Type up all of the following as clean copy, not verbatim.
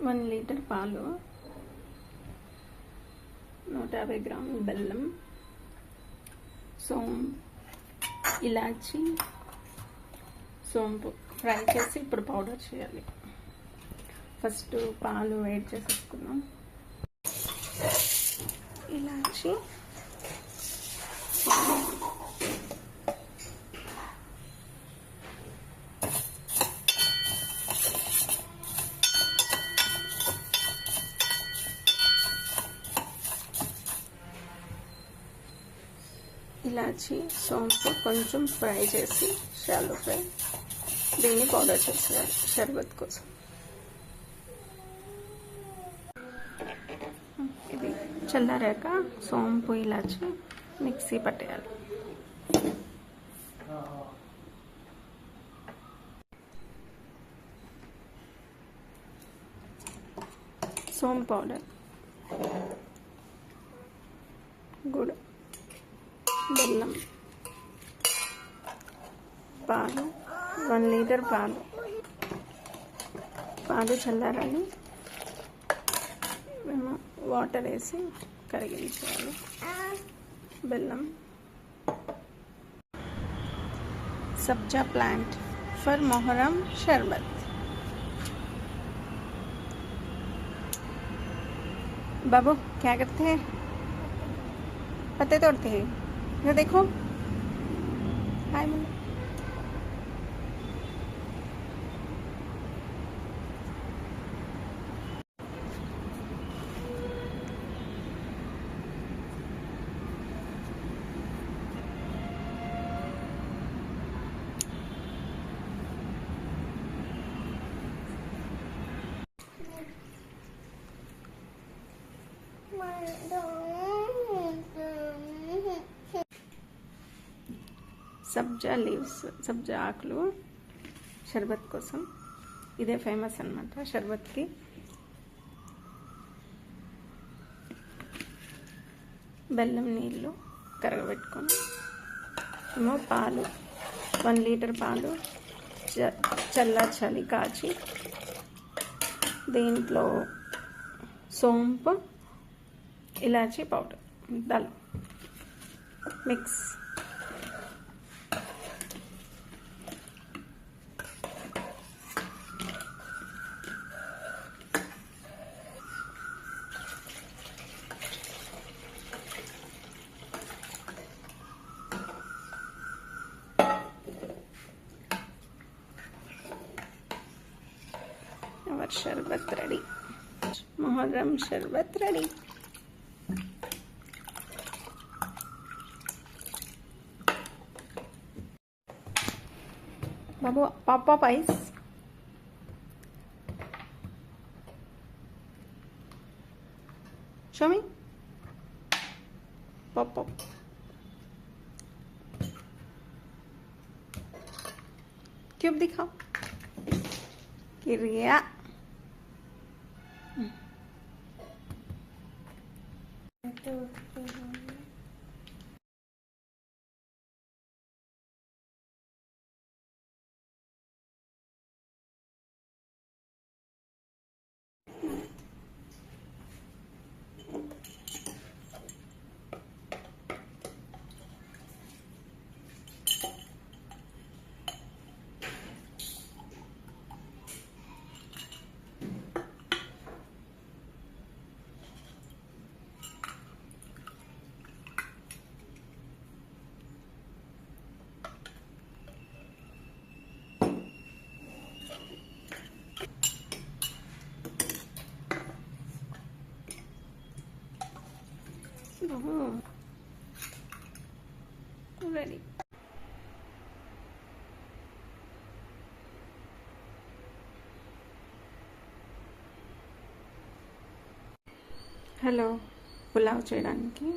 1 litre పాలు, 150 గ్రాముల బెల్లం, సోంపు, ఇలాచి, సోంపు ఫ్రై చేసి ఇప్పుడు పౌడర్ చేయాలి. ఫస్ట్ పాలు వేడి చేసేసుకున్నాం. ఇలాచి, ఇలాచి, సోంపు కొంచెం ఫ్రై చేసి షాలో ఫ్రై దీన్ని పౌడర్ చేసేయాలి షర్బత్ కోసం. ఇది చల్లారాక సోంపు, ఇలాచి మిక్సీ పట్టేయాలి. సోంపు పౌడర్, గుడ, బెల్లం, పాలు, 1 లీటర్ పాలు. పాలు చల్లారాలి, మేము వాటర్ వేసి కరిగించాలి. బెల్లం, सब्जा प्लांट फॉर मुहर्रम शरबत. बाबू क्या करते हैं? पत्ते तोड़ते हैं. ये देखो, हाय मुन्ना. సబ్జా లీవ్స్, సబ్జా ఆకులు షర్బత్ కోసం. ఇదే ఫేమస్ అన్నమాట షర్బత్కి. బెల్లం నీళ్ళు కరగబెట్టుకొని ఏమో పాలు, 1 లీటర్ పాలు చల్లార్చాలి కాచి. దీంట్లో సోంపు, ఇలాచీ పౌడర్ దాల్ మిక్స్. और शरबत रेडी, मुहर्रम शरबत रेडी. बाबू pop ice. Show me pop. Cube दिखाओ. क्रिया ready. హలో, పులావ్ చేయడానికి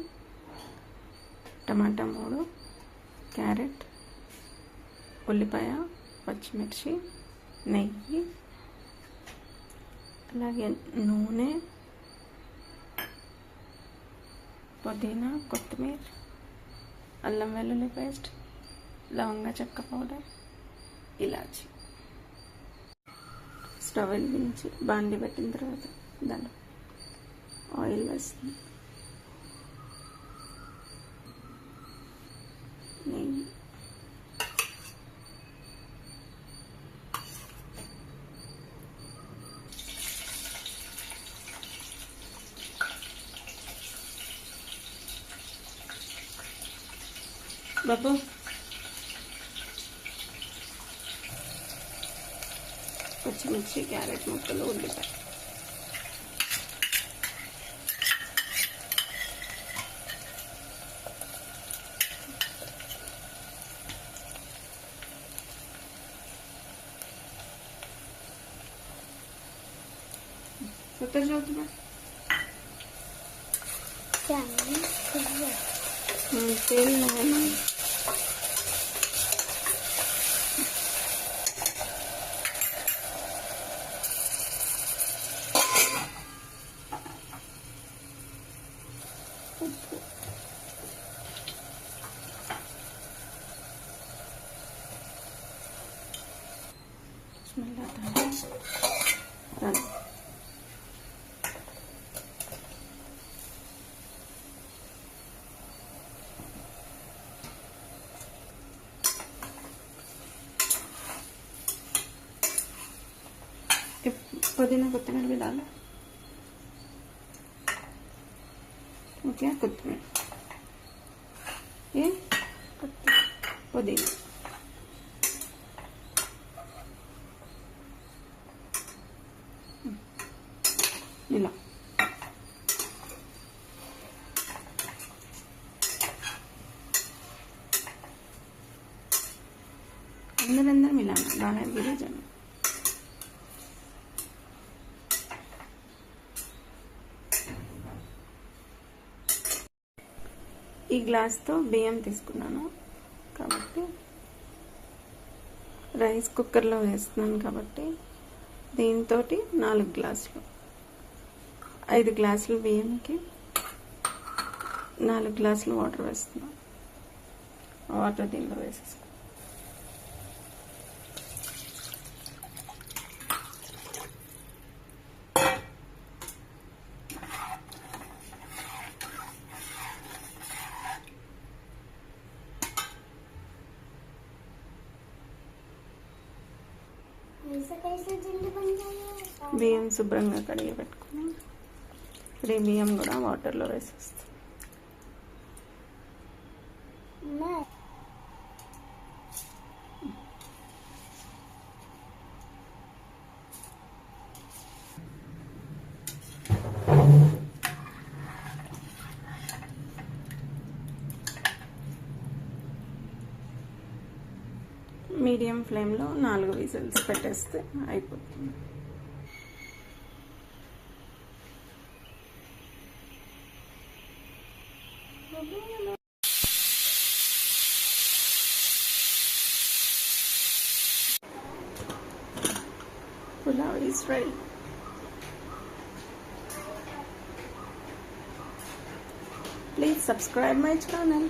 టమాటా 3, క్యారెట్, ఉల్లిపాయ, పచ్చిమిర్చి, నెయ్యి, అలాగే నూనె, పుదీనా, కొత్తిమీర, అల్లం వెల్లుల్లి పేస్ట్, లవంగ చెక్క పౌడర్, ఇలాచి. స్టవ్ వెలిగించి బాండి పెట్టిన తర్వాత దాంట్లో ఆయిల్ వేస్తుంది. నెయ్యి, బాబు పచ్చిమిర్చి, క్యారెట్ ముక్కలు, ఉల్లిపాయ. उतर जाओ तुम्हें तेल है ना. स्मेल आता है. पुदीना कोत्तीमीर भी डालो. ओके, कोत्तीमीर, ये पुदीना, ఇలా अंदर मिलाना, बाहर गिरे जाना. ఈ గ్లాస్తో బియ్యం తీసుకున్నాను కాబట్టి రైస్ కుక్కర్లో వేస్తున్నాను కాబట్టి దీంతో 4 గ్లాసులు, 5 గ్లాసులు బియ్యంకి 4 గ్లాసులు వాటర్ వేస్తున్నాను. వాటర్ దీనిలో వేసేసుకో. బియ్యం శుభ్రంగా కడిగి పెట్టుకుని ఇప్పుడు ఈ బియ్యం కూడా వాటర్లో వేసేస్తాం. మీడియం ఫ్లేమ్లో 4 విజిల్స్ పెట్టేస్తే అయిపోతుంది. Pulao is ready. Please subscribe my channel.